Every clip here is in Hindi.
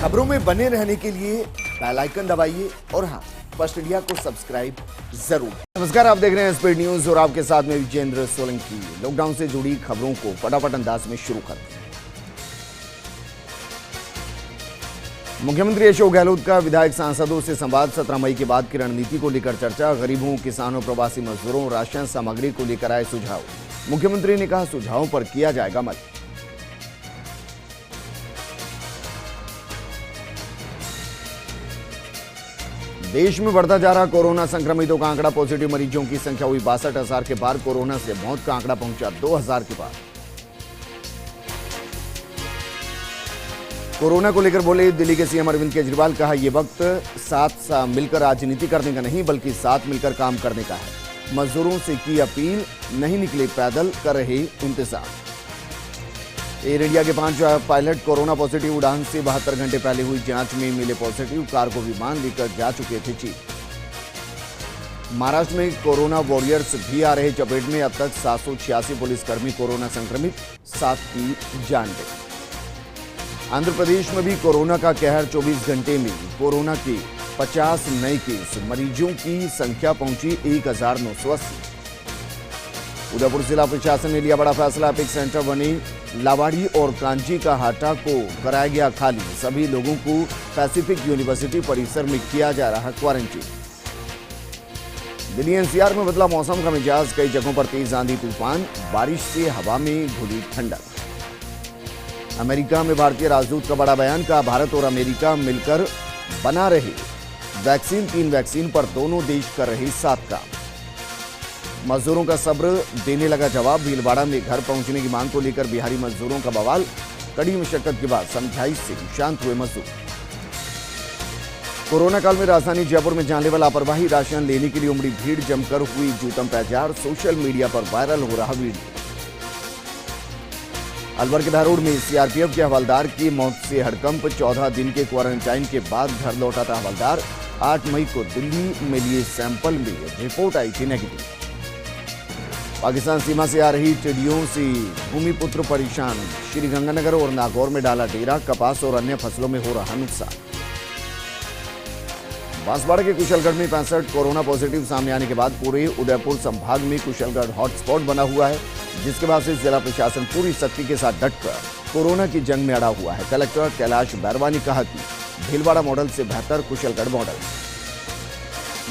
खबरों में बने रहने के लिए बेल आइकन दबाइए और हाँ, फर्स्ट इंडिया को सब्सक्राइब जरूर। नमस्कार, आप देख रहे हैं स्पीड न्यूज और आपके साथ में विजेंद्र सोलंकी। लॉकडाउन से जुड़ी खबरों को फटाफट अंदाज में शुरू करते हैं। मुख्यमंत्री अशोक गहलोत का विधायक सांसदों से संवाद। 17 मई के बाद की रणनीति को लेकर चर्चा। गरीबों, किसानों, प्रवासी मजदूरों, राशन सामग्री को लेकर आए सुझाव। मुख्यमंत्री ने कहा, सुझावों पर किया जाएगा अमल। देश में बढ़ता जा रहा कोरोना संक्रमितों का आंकड़ा। पॉजिटिव मरीजों की संख्या हुई 62,000 के पार। कोरोना से मौत का आंकड़ा पहुंचा 2,000 के पार। कोरोना को लेकर बोले दिल्ली के सीएम अरविंद केजरीवाल। कहा, यह वक्त साथ मिलकर राजनीति करने का नहीं बल्कि साथ मिलकर काम करने का है। मजदूरों से की अपील, नहीं निकले पैदल, कर रहे इंतजार। एयर इंडिया के 5 पायलट कोरोना पॉजिटिव। उड़ान से 72 घंटे पहले हुई जांच में मिले पॉजिटिव। कार को विमान लेकर जा चुके थे चीन। महाराष्ट्र में कोरोना वॉरियर्स भी आ रहे चपेट में। अब तक 786 पुलिसकर्मी कोरोना संक्रमित, 7 की जान गई। आंध्र प्रदेश में भी कोरोना का कहर। 24 घंटे में कोरोना के 50 नए केस। मरीजों की संख्या पहुंची 1980। उदयपुर जिला प्रशासन ने लिया बड़ा फैसला। एपिक सेंटर बने लावाड़ी और कांची का हाटा को कराया गया खाली। सभी लोगों को पैसिफिक यूनिवर्सिटी परिसर में किया जा रहा क्वारंटीन। दिल्ली एनसीआर में बदला मौसम का मिजाज। कई जगहों पर तेज आंधी तूफान। बारिश से हवा में घुली ठंडक। अमेरिका में भारतीय राजदूत का बड़ा बयान। का भारत और अमेरिका मिलकर बना रहे वैक्सीन। 3 वैक्सीन पर दोनों देश कर रहे साथ काम। मजदूरों का सब्र देने लगा जवाब। भीलवाड़ा में घर पहुंचने की मांग को लेकर बिहारी मजदूरों का बवाल। कड़ी मशक्कत के बाद समझाइश से शांत हुए मजदूर। कोरोना काल में राजधानी जयपुर में जानलेवा लापरवाही। राशन लेने के लिए उमड़ी भीड़। जमकर हुई जूतम पैजार। सोशल मीडिया पर वायरल हो रहा वीडियो। अलवर के धारूड़ में सीआरपीएफ के हवलदार की मौत से हड़कंप। 14 दिन के क्वारंटाइन के बाद घर लौटा था हवलदार। 8 मई को दिल्ली में लिए सैंपल में रिपोर्ट आई थी नेगेटिव। पाकिस्तान सीमा से आ रही टिड्डियों से भूमिपुत्र परेशान। श्रीगंगानगर और नागौर में डाला डेरा। कपास और अन्य फसलों में हो रहा नुकसान। बांसवाड़ा के कुशलगढ़ में 65 कोरोना पॉजिटिव सामने आने के बाद पूरे उदयपुर संभाग में कुशलगढ़ हॉटस्पॉट बना हुआ है, जिसके बाद से जिला प्रशासन पूरी सख्ती के साथ डटकर कोरोना की जंग में अड़ा हुआ है। कलेक्टर कैलाश बैरवा ने कहा कि भीलवाड़ा मॉडल से बेहतर कुशलगढ़ मॉडल।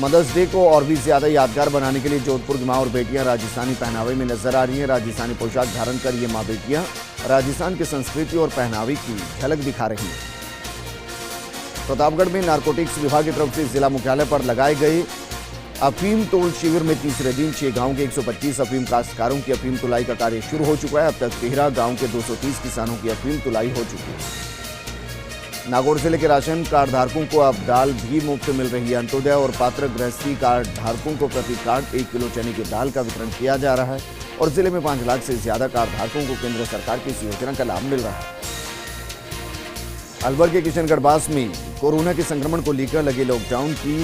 मदर्स डे को और भी ज्यादा यादगार बनाने के लिए जोधपुर की मां और बेटियां राजस्थानी पहनावे में नजर आ रही हैं। राजस्थानी पोशाक धारण कर ये मां बेटियां राजस्थान की संस्कृति और पहनावे की झलक दिखा रही हैं। प्रतापगढ़ में नारकोटिक्स विभाग की तरफ से जिला मुख्यालय पर लगाए गए अफीम तोल शिविर में तीसरे दिन 6 गांव के 125 अफीम काश्तकारों की अफीम तुलाई का कार्य शुरू हो चुका है। अब तक 13 गांव के 230 किसानों की अफीम तुलाई हो चुकी है। नागौर जिले के राशन कार्ड धारकों को अब दाल भी मुफ्त मिल रही है। अंत्योदय और पात्र गृहस्थी कार्ड धारकों को प्रति कार्ड 1 किलो चने की दाल का वितरण किया जा रहा है और जिले में 5 लाख से ज्यादा कार्ड धारकों को केंद्र सरकार की इस योजना का लाभ मिल रहा है। अलवर के किशनगढ़ बास में कोरोना के संक्रमण को लेकर लगे लॉकडाउन की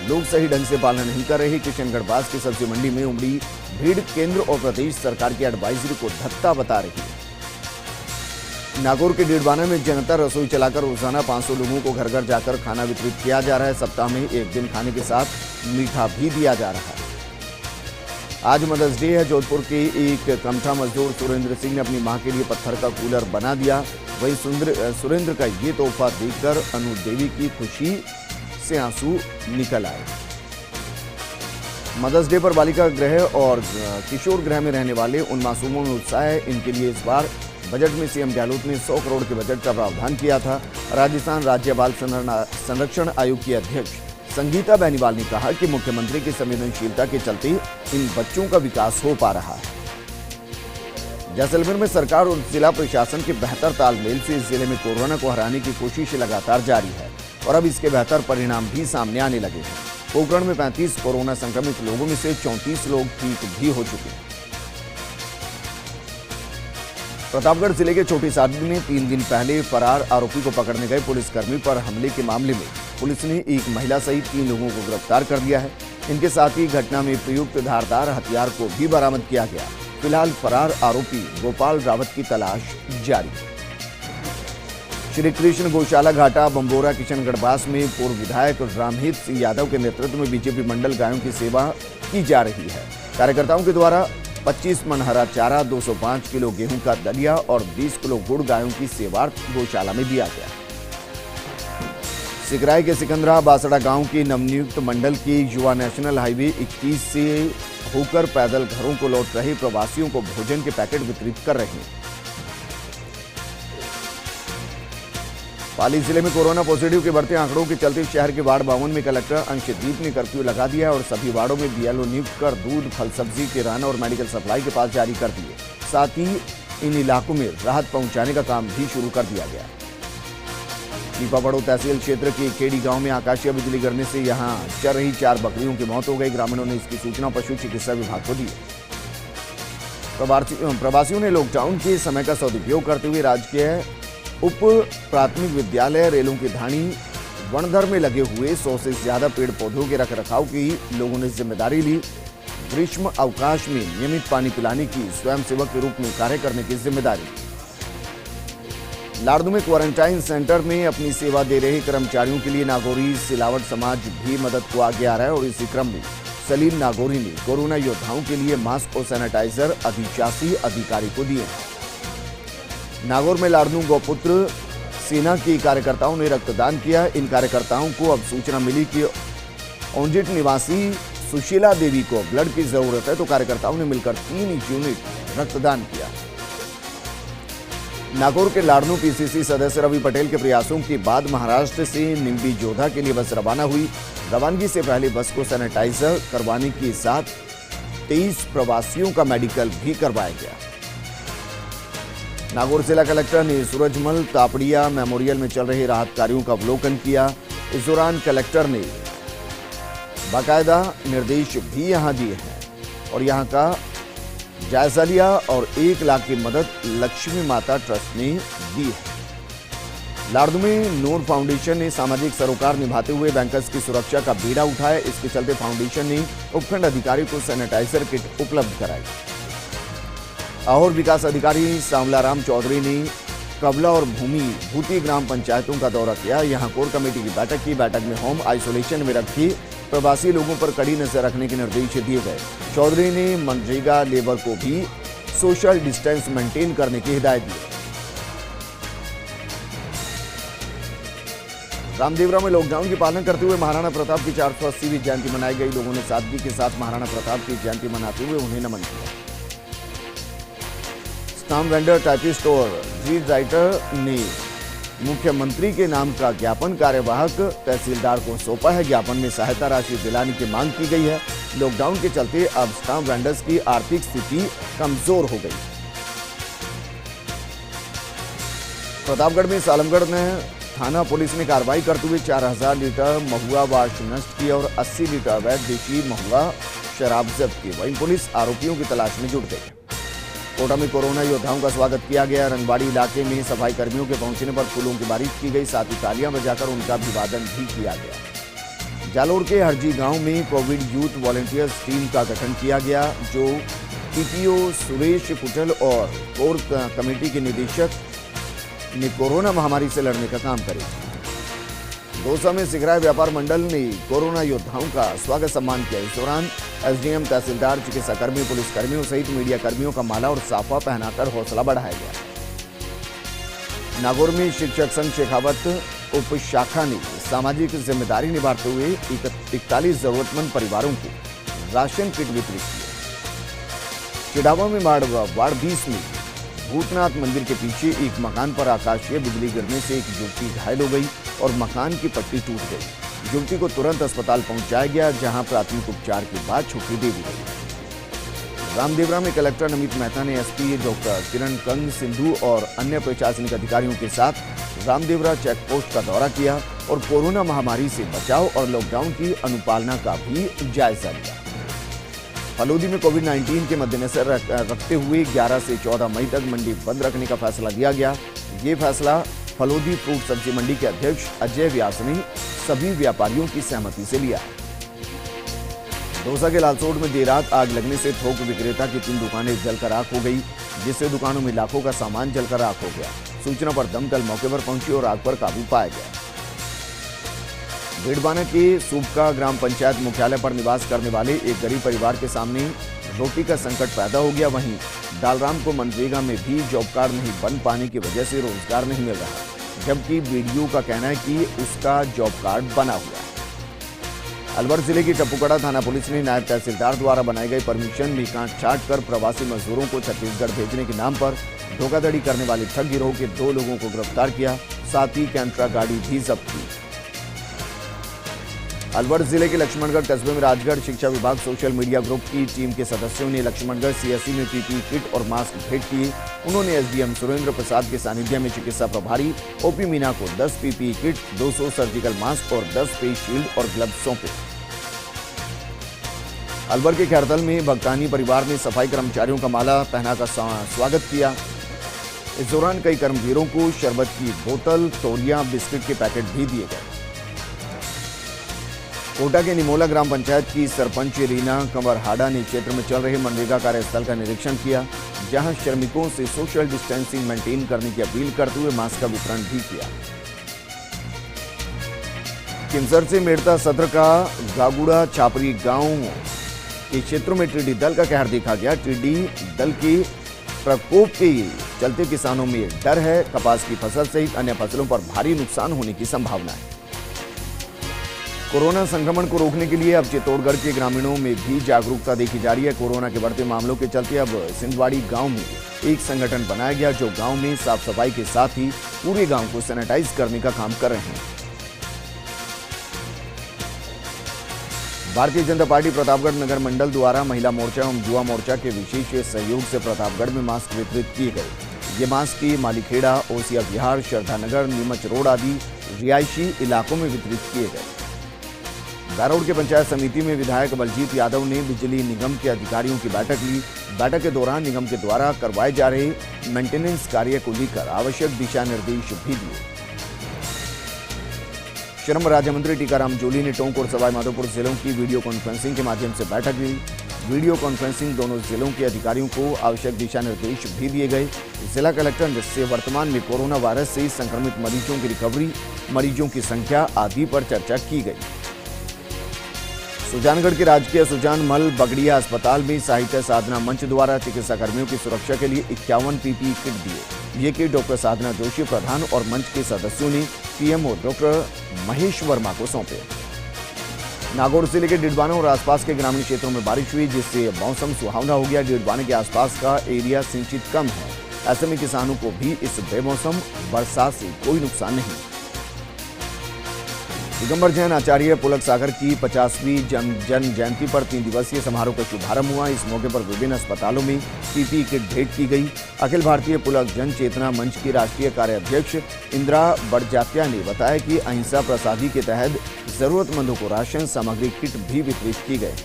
लोग सही ढंग से पालना नहीं कर रहे। किशनगढ़ बास की सब्जी मंडी में उमड़ी भीड़ केंद्र और प्रदेश सरकार की एडवाइजरी को धत्ता बता रही है। नागौर के डेढ़बाना में जनता रसोई चलाकर रोजाना 500 लोगों को घर घर जाकर खाना वितरित किया जा रहा है। सप्ताह में 1 दिन खाने के साथ मीठा भी दिया जा रहा है। आज मदर्स डे है। जोधपुर के एक कमठा मजदूर सुरेंद्र सिंह ने अपनी मां के लिए पत्थर का कूलर बना दिया। वहीं सुरेंद्र का ये तोहफा देखकर अनु देवी की खुशी से आंसू निकल आए। मदर्स डे पर बालिका गृह और किशोर गृह में रहने वाले उन मासूमों में उत्साह है। इनके लिए इस बार बजट में सीएम गहलोत ने 100 करोड़ के बजट का प्रावधान किया था। राजस्थान राज्य बाल संरक्षण आयोग की अध्यक्ष संगीता बेनीवाल ने कहा कि मुख्यमंत्री की संवेदनशीलता के चलते इन बच्चों का विकास हो पा रहा है। जैसलमेर में सरकार और जिला प्रशासन के बेहतर तालमेल से इस जिले में कोरोना को हराने की कोशिश लगातार जारी है और अब इसके बेहतर परिणाम भी सामने आने लगे हैं। पोखरण में 35 कोरोना संक्रमित लोगों में से 34 लोग ठीक भी हो चुके हैं। प्रतापगढ़ जिले के छोटी सादड़ी में 3 दिन पहले फरार आरोपी को पकड़ने गए पुलिसकर्मी पर हमले के मामले में पुलिस ने एक महिला सहित 3 लोगों को गिरफ्तार कर लिया है। इनके साथ ही घटना में प्रयुक्त धारदार हथियार को भी बरामद किया गया। फिलहाल फरार आरोपी गोपाल रावत की तलाश जारी है। श्री कृष्ण गौशाला घाटा बम्बोरा किशनगढ़ में पूर्व विधायक रामहित सिंह यादव के नेतृत्व में बीजेपी मंडल गायों की सेवा की जा रही है। कार्यकर्ताओं के द्वारा 25 मन हरा चारा, 205 किलो गेहूं का दलिया और 20 किलो गुड़ गायों की सेवार्थ गौशाला में दिया गया। सिकराई के सिकंदरा बासड़ा गांव की नवनियुक्त मंडल की युवा नेशनल हाईवे 21 से होकर पैदल घरों को लौट रहे प्रवासियों को भोजन के पैकेट वितरित कर रहे हैं। पाली जिले में कोरोना पॉजिटिव के बढ़ते आंकड़ों के चलते शहर के वार्ड 52 में कलेक्टर अंशदीप ने कर्फ्यू लगा दिया और सभी वार्डों में बीएलओ नियुक्त कर दूध, फल सब्जी, किराना और मेडिकल सप्लाई के पास जारी कर दिए। साथ ही इन इलाकों में राहत पहुंचाने का काम भी शुरू कर दिया गया। पीपापड़ो तहसील क्षेत्र के केडी गांव में आकाशीय बिजली गिरने से यहां चर रही 4 बकरियों की मौत हो गई। ग्रामीणों ने इसकी सूचना पशु चिकित्सा विभाग को दी। प्रवासियों ने लॉकडाउन के समय का सदुपयोग करते हुए राजकीय उप प्राथमिक विद्यालय रेलों की धाणी वनधर में लगे हुए 100 से ज्यादा पेड़ पौधों के रखरखाव की लोगों ने जिम्मेदारी ली। ग्रीष्म अवकाश में नियमित पानी पिलाने की स्वयंसेवक के रूप में कार्य करने की जिम्मेदारी। लाड़दू में क्वारंटाइन सेंटर में अपनी सेवा दे रहे कर्मचारियों के लिए नागौरी सिलावट समाज भी मदद को आगे आ रहा है और इसी क्रम में सलीम नागौरी ने कोरोना योद्धाओं के लिए मास्क और सैनिटाइजर अधिशासी अधिकारी को दिए। नागौर में लाड़दू गौपुत्र सेना के कार्यकर्ताओं ने रक्तदान किया। इन कार्यकर्ताओं को अब सूचना मिली कि ओंजिट निवासी सुशीला देवी को ब्लड की जरूरत है, तो कार्यकर्ताओं ने मिलकर 3 यूनिट रक्तदान किया। नागौर के लाड़नू पीसीसी सदस्य रवि पटेल के प्रयासों के बाद महाराष्ट्र से निम्बी जोधा के लिए बस रवाना हुई। रवानगी से पहले बस को सैनिटाइजर करवाने के साथ 23 प्रवासियों का मेडिकल भी करवाया गया। नागौर जिला कलेक्टर ने सूरजमल तापड़िया मेमोरियल में चल रहे राहत कार्यों का अवलोकन किया। इस दौरान कलेक्टर ने बाकायदा निर्देश भी यहां दिए हैं और यहां का जायजा लिया और 1 लाख की मदद लक्ष्मी माता ट्रस्ट ने दी है। लाड़दू में नूर फाउंडेशन ने सामाजिक सरोकार निभाते हुए बैंकर्स की सुरक्षा का बीड़ा उठाया। इसके चलते फाउंडेशन ने उपखंड अधिकारी को सैनिटाइजर किट उपलब्ध कराई। आहोर विकास अधिकारी सांवलाराम चौधरी ने कबला और भूती ग्राम पंचायतों का दौरा किया। यहां कोर कमेटी की बैठक की। बैठक में होम आइसोलेशन में रखे प्रवासी लोगों पर कड़ी नजर रखने के निर्देश दिए गए। चौधरी ने मनरेगा लेबर को भी सोशल डिस्टेंस मेंटेन करने की हिदायत दी। रामदेवरा में लॉकडाउन की पालना करते हुए महाराणा प्रताप की 480वीं जयंती मनाई गई। लोगों ने सादगी के साथ महाराणा प्रताप की जयंती मनाते हुए उन्हें नमन किया। स्टाम्प वेंडर, टाइपिस्ट और रीड राइटर ने मुख्यमंत्री के नाम का ज्ञापन कार्यवाहक तहसीलदार को सौंपा है। ज्ञापन में सहायता राशि दिलाने की मांग की गई है। लॉकडाउन के चलते अब स्टाम्प वेंडर्स की आर्थिक स्थिति कमजोर हो गई। प्रतापगढ़ में सालमगढ़ में थाना पुलिस ने कार्रवाई करते हुए 4000 लीटर महुआ वाश नष्ट किया और 80 लीटर अवैध देशी महुआ शराब जब्त की। वहीं पुलिस आरोपियों की तलाश में जुट गई। कोटा में कोरोना योद्धाओं का स्वागत किया गया। रंगबाड़ी इलाके में सफाई कर्मियों के पहुंचने पर फूलों की बारिश की गई। साथ ही तालियां बजाकर उनका अभिवादन भी किया गया। जालोर के हरजी गांव में कोविड यूथ वॉलंटियर्स टीम का गठन किया गया, जो टीपीओ सुरेश पुटल और कोर कमेटी के निदेशक ने कोरोना महामारी से लड़ने का काम करेगा। दौसा में सिकराई व्यापार मंडल ने कोरोना योद्धाओं का स्वागत सम्मान किया। इस दौरान एसडीएम, तहसीलदार, चिकित्साकर्मी, पुलिसकर्मियों सहित मीडिया कर्मियों का माला और साफा पहनाकर हौसला बढ़ाया गया। नागौर में शिक्षक संघ शेखावत उप शाखा ने सामाजिक जिम्मेदारी निभाते हुए 41 जरूरतमंद परिवारों को राशन किट वितरित किया। चिड़ावा में वार्ड 20 में भूतनाथ मंदिर के पीछे एक मकान पर आकाशीय बिजली गिरने से एक युवती घायल हो गई और मकान की पट्टी टूट गई। युवती को तुरंत अस्पताल पहुंचाया गया, जहां प्राथमिक उपचार के बाद छुट्टी दे दी गई। रामदेवरा में कलेक्टर नमित मेहता ने एसपी डॉक्टर किरण कंग सिंधु और अन्य प्रशासनिक अधिकारियों के साथ रामदेवरा चेक पोस्ट का दौरा किया और कोरोना महामारी से बचाव और लॉकडाउन की अनुपालना का भी जायजा लिया। फलोदी में कोविड-19 के मद्देनजर रखते हुए 11 से 14 मई तक मंडी बंद रखने का फैसला लिया गया। ये फैसला फलोदी फ्रूट सब्जी मंडी के अध्यक्ष अजय व्यास ने सभी व्यापारियों की सहमति से लिया। दौसा के लालसोट में देर रात आग लगने से थोक विक्रेता की 3 दुकानें जलकर राख हो गई, जिससे दुकानों में लाखों का सामान जलकर राख हो गया। सूचना पर दमकल मौके पर पहुंची और आग पर काबू पाया गया। भिड़बाना के सूबका ग्राम पंचायत मुख्यालय पर निवास करने वाले एक गरीब परिवार के सामने रोटी का संकट पैदा हो गया। वहीं डालराम को मनरेगा में भी जॉब कार्ड नहीं बन पाने की वजह से रोजगार नहीं मिल रहा, जबकि बीडीओ का कहना है कि उसका जॉब कार्ड बना हुआ है। अलवर जिले की टप्पूकड़ा थाना पुलिस ने नायब तहसीलदार द्वारा बनाए गए परमिशन में काट छाट कर प्रवासी मजदूरों को छत्तीसगढ़ भेजने के नाम पर धोखाधड़ी करने वाले ठग गिरोह के 2 लोगों को गिरफ्तार किया, साथ ही कैंट्रा गाड़ी भी जब्त की। अलवर जिले के लक्ष्मणगढ़ कस्बे में राजगढ़ शिक्षा विभाग सोशल मीडिया ग्रुप की टीम के सदस्यों ने लक्ष्मणगढ़ सीएससी में पीपीई किट और मास्क भेंट किए। उन्होंने एसडीएम सुरेंद्र प्रसाद के सानिध्य में चिकित्सा प्रभारी ओपी मीना को 10 पीपीई किट, 200 सर्जिकल मास्क और 10 फेस शील्ड और ग्लव्स सौंपे। अलवर के खैरतल में भगतानी परिवार ने सफाई कर्मचारियों का माला पहनाकर स्वागत किया। इस दौरान कई कर्मवीरों को शरबत की बोतल, तौलिया, बिस्किट के पैकेट भी दिए गए। कोटा के निमोला ग्राम पंचायत की सरपंच रीना कंवरहाड़ा ने क्षेत्र में चल रहे मनरेगा कार्यस्थल का निरीक्षण किया, जहां श्रमिकों से सोशल डिस्टेंसिंग मेंटेन करने की अपील करते हुए मास्क का वितरण भी किया। किमसर से मेड़ता सत्र का गागुड़ा छापरी गांव के क्षेत्रों में टिड्डी दल का कहर देखा गया। टिड्डी दल के प्रकोप के चलते किसानों में डर है। कपास की फसल सहित अन्य फसलों पर भारी नुकसान होने की संभावना है। कोरोना संक्रमण को रोकने के लिए अब चित्तौड़गढ़ के ग्रामीणों में भी जागरूकता देखी जा रही है। कोरोना के बढ़ते मामलों के चलते अब सिंधवाड़ी गांव में एक संगठन बनाया गया, जो गांव में साफ सफाई के साथ ही पूरे गांव को सैनिटाइज करने का काम कर रहे हैं। भारतीय जनता पार्टी प्रतापगढ़ नगर मंडल द्वारा महिला मोर्चा एवं युवा मोर्चा के विशेष सहयोग से प्रतापगढ़ में मास्क वितरित किए गए। ये मास्क की मालीखेड़ा, ओसिया विहार, श्रद्धानगर, नीमच रोड आदि रिहायशी इलाकों में वितरित किए गए। दारोड के पंचायत समिति में विधायक बलजीत यादव ने बिजली निगम के अधिकारियों की बैठक ली। बैठक के दौरान निगम के द्वारा करवाए जा रहे मेंटेनेंस कार्य को लेकर आवश्यक दिशा निर्देश भी दिए। श्रम राज्य मंत्री टीकाराम जूली ने टोंक और सवाई माधोपुर जिलों की वीडियो कॉन्फ्रेंसिंग के माध्यम से बैठक ली। वीडियो कॉन्फ्रेंसिंग दोनों जिलों के अधिकारियों को आवश्यक दिशा निर्देश भी दिए गए। जिला कलेक्टर से वर्तमान में कोरोना वायरस से संक्रमित मरीजों की रिकवरी, मरीजों की संख्या आदि पर चर्चा की गई। सुजानगढ़ के राजकीय सुजान मल बगड़िया अस्पताल में साहित्य साधना मंच द्वारा चिकित्सा कर्मियों की सुरक्षा के लिए 51 पीपीई किट दिए। ये किट डॉक्टर साधना जोशी प्रधान और मंच के सदस्यों ने पीएमओ डॉक्टर महेश वर्मा को सौंपे। नागौर जिले के डिडबाना और आसपास के ग्रामीण क्षेत्रों में बारिश हुई, जिससे मौसम सुहावना हो गया। डिडबाना के आसपास का एरिया सिंचित कम है, ऐसे में किसानों को भी इस बेमौसम बरसात से कोई नुकसान नहीं। दिगंबर जैन आचार्य पुलक सागर की 50वीं जन्म जयंती पर 3 दिवसीय समारोह का शुभारंभ हुआ। इस मौके पर विभिन्न अस्पतालों में पीपीई किट भेंट की गई। अखिल भारतीय पुलक जन चेतना मंच की राष्ट्रीय कार्याध्यक्ष इंदिरा बड़जात्या ने बताया कि अहिंसा प्रसादी के तहत जरूरतमंदों को राशन सामग्री किट भी वितरित की गए।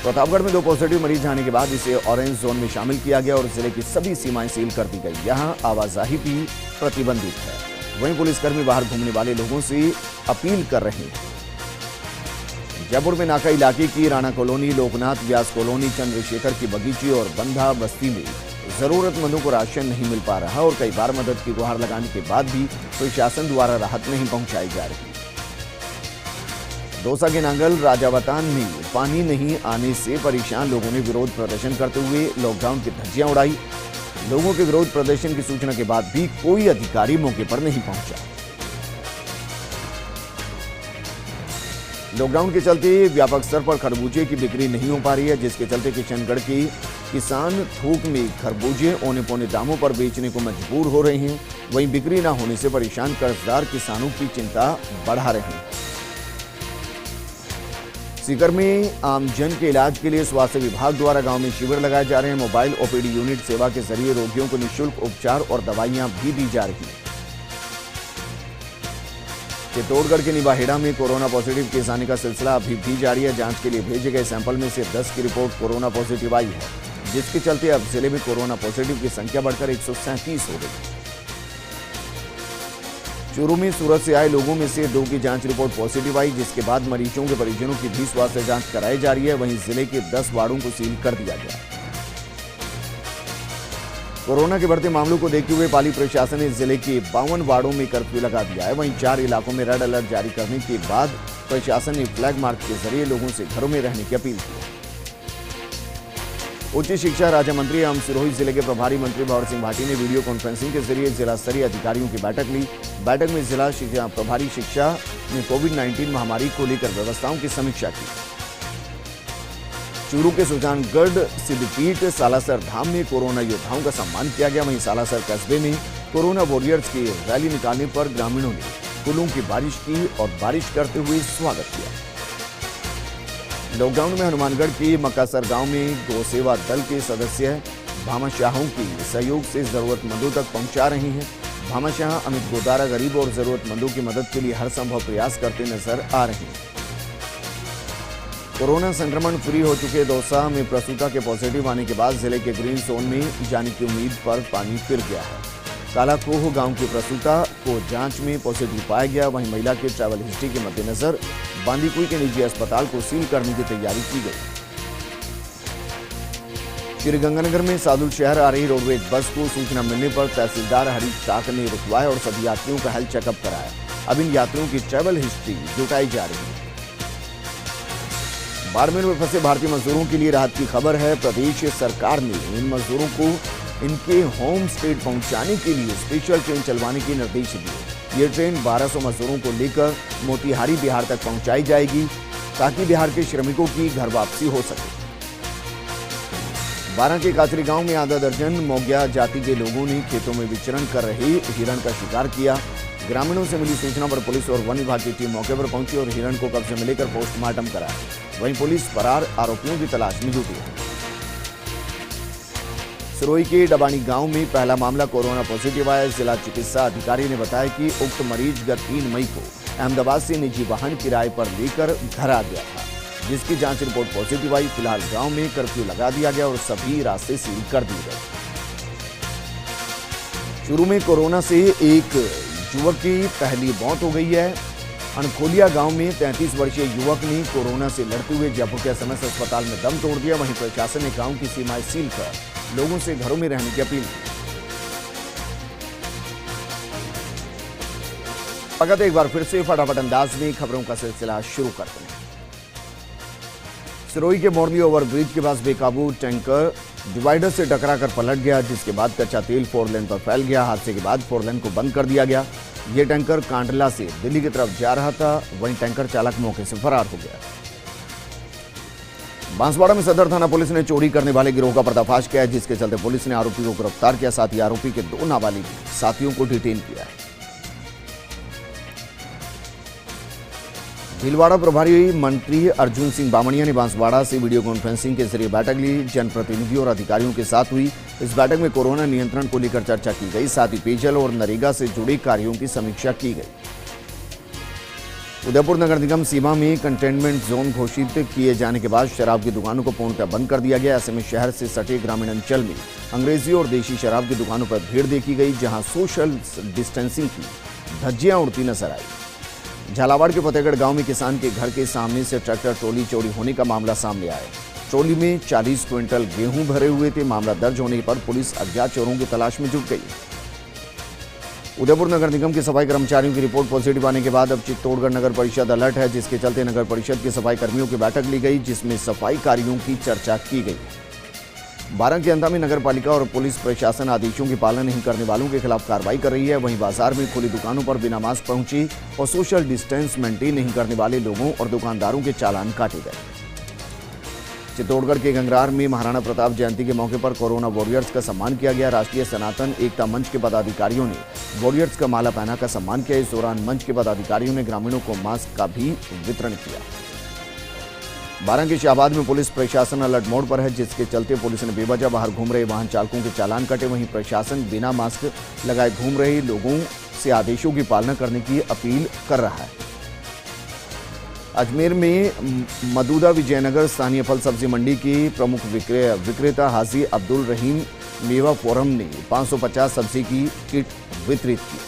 प्रतापगढ़ में 2 पॉजिटिव मरीज आने के बाद इसे ऑरेंज जोन में शामिल किया गया और जिले की सभी सीमाएं सील कर दी गई। यहाँ आवाजाही भी प्रतिबंधित है। वहीं पुलिसकर्मी बाहर घूमने वाले लोगों से अपील कर रहे हैं। जयपुर में नाका इलाके की राणा कॉलोनी, लोकनाथ व्यास कॉलोनी, चंद्रशेखर की बगीची और बंधा बस्ती में जरूरतमंदों को राशन नहीं मिल पा रहा और कई बार मदद की गुहार लगाने के बाद भी प्रशासन द्वारा राहत नहीं पहुंचाई जा रही। दौसा के नांगल राजावतान में पानी नहीं आने से परेशान लोगों ने विरोध प्रदर्शन करते हुए लॉकडाउन की धज्जियां उड़ाई। लोगों के विरोध प्रदर्शन की सूचना के बाद भी कोई अधिकारी मौके पर नहीं पहुंचा। लॉकडाउन के चलते व्यापक स्तर पर खरबूजे की बिक्री नहीं हो पा रही है, जिसके चलते किशनगढ़ के किसान थोक में खरबूजे औने पौने दामों पर बेचने को मजबूर हो रहे हैं। वहीं बिक्री न होने से परेशान कर्जदार किसानों की चिंता बढ़ा रहे हैं। सीकर में आमजन के इलाज के लिए स्वास्थ्य विभाग द्वारा गांव में शिविर लगाए जा रहे हैं। मोबाइल ओपीडी यूनिट सेवा के जरिए रोगियों को निःशुल्क उपचार और दवाइयां भी दी जा रही हैं। चित्तौड़गढ़ के निवाहेड़ा में कोरोना पॉजिटिव केस आने का सिलसिला अभी भी जारी है। जांच के लिए भेजे गए सैंपल में से 10 की रिपोर्ट कोरोना पॉजिटिव आई है, जिसके चलते अब जिले में कोरोना पॉजिटिव की संख्या बढ़कर 137 हो गई। चूरू में सूरत से आए लोगों में से 2 की जांच रिपोर्ट पॉजिटिव आई, जिसके बाद मरीजों के परिजनों की भी स्वास्थ्य जांच कराई जा रही है। वहीं जिले के 10 वार्डों को सील कर दिया गया। कोरोना के बढ़ते मामलों को देखते हुए पाली प्रशासन ने जिले के 52 वार्डों में कर्फ्यू लगा दिया है। वहीं 4 इलाकों में रेड अलर्ट जारी करने के बाद प्रशासन ने फ्लैग मार्च के जरिए लोगों से घरों में रहने की अपील की। उच्च शिक्षा राज्य मंत्री एवं सिरोही जिले के प्रभारी मंत्री भंवर सिंह भाटी ने वीडियो कॉन्फ्रेंसिंग के जरिए जिला स्तरीय अधिकारियों की बैठक ली। बैठक में जिला शिक्षा प्रभारी शिक्षा ने कोविड-19 महामारी को लेकर व्यवस्थाओं की समीक्षा की। चूरू के सुजानगढ़ सिद्धपीठ सालासर धाम में कोरोना योद्धाओं का सम्मान किया गया। वहीं सालासर कस्बे में कोरोना वॉरियर्स की रैली निकालने पर ग्रामीणों ने फूलों की बारिश की और बारिश करते हुए स्वागत किया। लॉकडाउन में हनुमानगढ़ के मक्कासर गांव में गौ सेवा दल के सदस्य भामाशाहों की सहयोग से जरूरतमंदों तक पहुंचा रहे हैं। भामाशाह अमित गोदारा गरीब और जरूरतमंदों की मदद के लिए हर संभव प्रयास करते नजर आ रहे हैं। कोरोना संक्रमण फ्री हो चुके दौसा में प्रसूता के पॉजिटिव आने के बाद जिले के ग्रीन जोन में जाने की उम्मीद पर पानी फिर गया है। कालाकोह गांव की प्रसूता को जांच में पॉजिटिव पाया गया। वहीं महिला के ट्रैवल हिस्ट्री के मद्देनजर बांदीकुई के निजी अस्पताल को सील करने की तैयारी की गई। श्रीगंगानगर में सादुल शहर आ रही रोडवेज बस को सूचना मिलने पर तहसीलदार हरीश टाक ने रुकवाया और सभी यात्रियों का हेल्थ चेकअप कराया। अब इन यात्रियों की ट्रैवल हिस्ट्री जुटाई जा रही है। बाड़मेर में फंसे भारतीय मजदूरों के लिए राहत की खबर है। प्रदेश सरकार ने इन मजदूरों को इनके होम स्टेट पहुंचाने के लिए स्पेशल ट्रेन चलवाने के निर्देश दिए। ये ट्रेन 1200 मजदूरों को लेकर मोतिहारी बिहार तक पहुंचाई जाएगी ताकि बिहार के श्रमिकों की घर वापसी हो सके। बारां के काचरी गांव में आधा दर्जन मोग्या जाति के लोगों ने खेतों में विचरण कर रहे हिरण का शिकार किया। ग्रामीणों से मिली सूचना पर पुलिस और वन विभाग की टीम मौके पर पहुंची और हिरण को कब्जे में लेकर पोस्टमार्टम कराया। वहीं पुलिस फरार आरोपियों की तलाश में जुटी है। सिरोही के डबानी गांव में पहला मामला कोरोना पॉजिटिव आया। जिला चिकित्सा अधिकारी ने बताया कि उक्त मरीज गत 3 मई को अहमदाबाद से निजी वाहन किराए पर लेकर घर आ गया था, जिसकी जांच रिपोर्ट पॉजिटिव आई। फिलहाल गांव में कर्फ्यू लगा दिया गया और सभी रास्ते सील कर दिए गए। चूरू में कोरोना से एक युवक की पहली मौत हो गई है। अनखोलिया गांव में 33 वर्षीय युवक ने कोरोना से लड़ते हुए जयपुर के एसएमएस अस्पताल में दम तोड़ दिया। वहीं प्रशासन ने गांव की सीमाएं सील कर लोगों से घरों में रहने की अपील की। स्वागत एक बार फिर से फटाफट अंदाज में खबरों का सिलसिला शुरू करते हैं। सिरोही के मोरनी ओवरब्रिज के पास बेकाबू टैंकर डिवाइडर से टकराकर पलट गया, जिसके बाद कच्चा तेल 4 लेन पर फैल गया। हादसे के बाद 4 लेन को बंद कर दिया गया। यह टैंकर कांडला से दिल्ली की तरफ जा रहा था। वहीं टैंकर चालक मौके से फरार हो गया। बांसवाड़ा में सदर थाना पुलिस ने चोरी करने वाले गिरोह का पर्दाफाश किया है, जिसके चलते पुलिस ने आरोपी को गिरफ्तार किया। साथ ही आरोपी के 2 नाबालिग साथियों को डिटेन किया है। भीलवाड़ा प्रभारी मंत्री अर्जुन सिंह बामणिया ने बांसवाड़ा से वीडियो कॉन्फ्रेंसिंग के जरिए बैठक ली। जनप्रतिनिधियों और अधिकारियों के साथ हुई इस बैठक में कोरोना नियंत्रण को लेकर चर्चा की गई। साथ ही पेयजल और नरेगा से जुड़े कार्यों की समीक्षा की गई। उदयपुर नगर निगम सीमा में कंटेनमेंट जोन घोषित किए जाने के बाद शराब की दुकानों को पूर्णतः बंद कर दिया गया। ऐसे में शहर से सटे ग्रामीण अंचल में अंग्रेजी और देशी शराब की दुकानों पर भीड़ देखी गई, जहां सोशल डिस्टेंसिंग की धज्जियां उड़ती नजर आई। झालावाड़ के फतेहगढ़ गांव में किसान के घर के सामने से ट्रैक्टर ट्रॉली चोरी होने का मामला सामने आया। ट्रॉली में 40 क्विंटल गेहूं भरे हुए थे। मामला दर्ज होने पर पुलिस अज्ञात चोरों की तलाश में जुट गई। उदयपुर नगर निगम के सफाई कर्मचारियों की रिपोर्ट पॉजिटिव आने के बाद अब चित्तौड़गढ़ नगर परिषद अलर्ट है, जिसके चलते नगर परिषद के सफाई कर्मियों की बैठक ली गई, जिसमें सफाई कार्यों की चर्चा की गई। बारां के अंधा में नगर पालिका और पुलिस प्रशासन आदेशों की पालना नहीं करने वालों के खिलाफ कार्रवाई कर रही है। वहीं बाजार में खुली दुकानों पर बिना मास्क पहुंचे और सोशल डिस्टेंस मेंटेन नहीं करने वाले लोगों और दुकानदारों के चालान काटे गए। चित्तौड़गढ़ के गंगरार में महाराणा प्रताप जयंती के मौके पर कोरोना वॉरियर्स का सम्मान किया गया। राष्ट्रीय सनातन एकता मंच के पदाधिकारियों ने वॉरियर्स का माला पहनाकर सम्मान किया। इस दौरान मंच के पदाधिकारियों ने ग्रामीणों को मास्क का भी वितरण किया। बारां के शाहबाद में पुलिस प्रशासन अलर्ट मोड पर है, जिसके चलते पुलिस ने बेवजह बाहर घूम रहे वाहन चालकों के चालान कटे। वहीं प्रशासन बिना मास्क लगाए घूम रहे लोगों से आदेशों की पालना करने की अपील कर रहा है। अजमेर में मदूदा विजयनगर स्थानीय फल सब्जी मंडी के प्रमुख विक्रेता हाजी अब्दुल रहीम मेवा फोरम ने 550 सब्जी की किट वितरित की।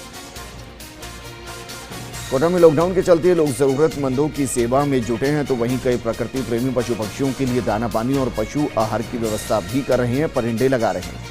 कोटा में लॉकडाउन के चलते लोग जरूरतमंदों की सेवा में जुटे हैं, तो वहीं कई प्रकृति प्रेमी पशु पक्षियों के लिए दाना पानी और पशु आहार की व्यवस्था भी कर रहे हैं, परिंदे लगा रहे हैं।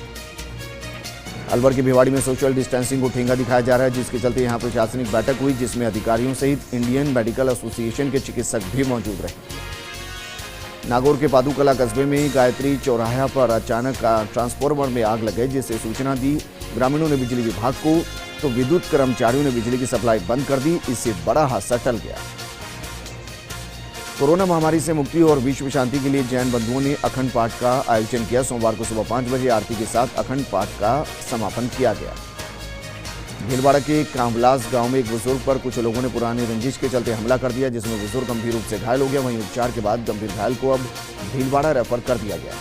अलवर की भिवाड़ी में सोशल डिस्टेंसिंग को ठेंगा दिखाया जा रहा है, जिसके चलते यहां प्रशासनिक बैठक हुई, जिसमें अधिकारियों सहित इंडियन मेडिकल एसोसिएशन के चिकित्सक भी मौजूद रहे। नागौर के पादुकला कस्बे में गायत्री चौराहा पर अचानक ट्रांसफार्मर में आग लग गई, जिससे सूचना दी ग्रामीणों ने बिजली विभाग को, तो विद्युत कर्मचारियों ने बिजली की सप्लाई बंद कर दी। इससे बड़ा हादसा टल गया। कोरोना महामारी से मुक्ति और विश्व शांति के लिए जैन बंधुओं ने अखंड पाठ का आयोजन किया। सोमवार को सुबह 5 बजे आरती के साथ अखंड पाठ का समापन किया गया। भीलवाड़ा के कांवलास गांव में एक बुजुर्ग पर कुछ लोगों ने पुरानी रंजिश के चलते हमला कर दिया, जिसमें बुजुर्ग गंभीर रूप से घायल हो गया। वहीं उपचार के बाद गंभीर घायल को अब भीलवाड़ा रेफर कर दिया गया।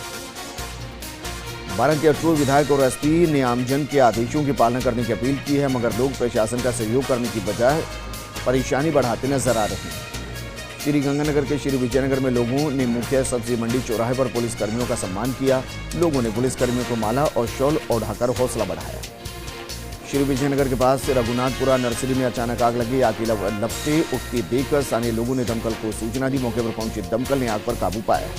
बारां के अटरूर विधायक और एसपी ने आमजन के आदेशों की पालना करने की अपील की है, मगर लोग प्रशासन का सहयोग करने की बजाय परेशानी बढ़ाते नजर आ रहे हैं। श्री गंगानगर के श्री विजयनगर में लोगों ने मुख्य सब्जी मंडी चौराहे पर पुलिस कर्मियों का सम्मान किया। लोगों ने पुलिस कर्मियों को माला और शॉल ओढ़ाकर हौसला बढ़ाया। श्री विजयनगर के पास रघुनाथपुरा नर्सरी में अचानक आग लगी। आग की लपटें उठती देखकर स्थानीय लोगों ने दमकल को सूचना दी। मौके पर पहुंची दमकल ने आग पर काबू पाया।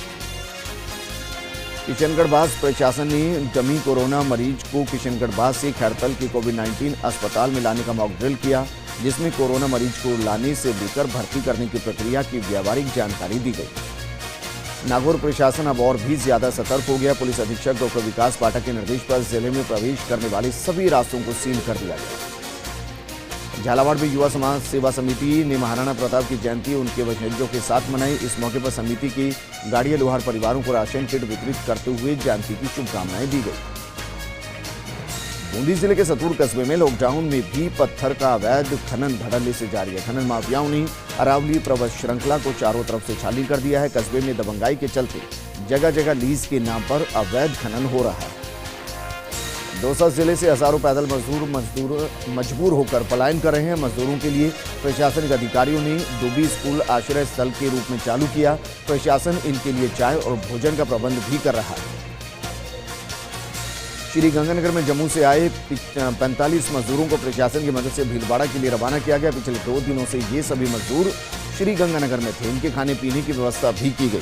किशनगढ़ बास प्रशासन ने डमी कोरोना मरीज को किशनगढ़ बास से खैरतल के कोविड-19 अस्पताल में लाने का मॉक ड्रिल किया, जिसमें कोरोना मरीज को लाने से लेकर भर्ती करने की प्रक्रिया की व्यावहारिक जानकारी दी गई। नागौर प्रशासन अब और भी ज्यादा सतर्क हो गया। पुलिस अधीक्षक डॉक्टर विकास पाठक के निर्देश पर जिले में प्रवेश करने वाले सभी रास्तों को सील कर दिया गया। झालावाड़ में युवा समाज सेवा समिति ने महाराणा प्रताप की जयंती उनके वंशजों के साथ मनाई। इस मौके पर समिति की गाड़िया लोहार परिवारों को राशन किट वितरित करते हुए जयंती की शुभकामनाएं दी गई। बूंदी जिले के सतूर कस्बे में लॉकडाउन में भी पत्थर का अवैध खनन धड़ल्ले से जारी है। खनन माफियाओं ने अरावली पर्वत श्रृंखला को चारों तरफ से छानबीन कर दिया है। कस्बे में दबंगाई के चलते जगह जगह लीज के नाम पर अवैध खनन हो रहा है। दौसा जिले से हजारों पैदल मजदूर मजबूर होकर पलायन कर रहे हैं। मजदूरों के लिए प्रशासनिक अधिकारियों ने डूबी स्कूल आश्रय स्थल के रूप में चालू किया। प्रशासन इनके लिए चाय और भोजन का प्रबंध भी कर रहा है। श्री गंगानगर में जम्मू से आए 45 मजदूरों को प्रशासन की मदद से भीलवाड़ा के लिए रवाना किया गया। पिछले 2 दिनों से ये सभी मजदूर श्री गंगानगर में थे। इनके खाने पीने की व्यवस्था भी की गई।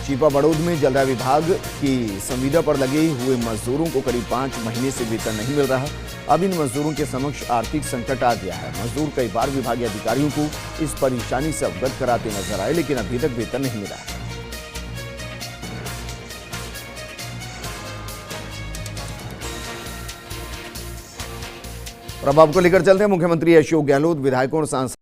चीपा बड़ौद में जलदाय विभाग की संविदा पर लगे हुए मजदूरों को करीब 5 महीने से वेतन नहीं मिल रहा। अब इन मजदूरों के समक्ष आर्थिक संकट आ गया है। मजदूर कई बार विभागीय अधिकारियों को इस परेशानी से अवगत कराते नजर आए, लेकिन अभी तक वेतन नहीं मिला है। प्रभाव को लेकर चलते हैं। मुख्यमंत्री अशोक गहलोत विधायकों और सांसद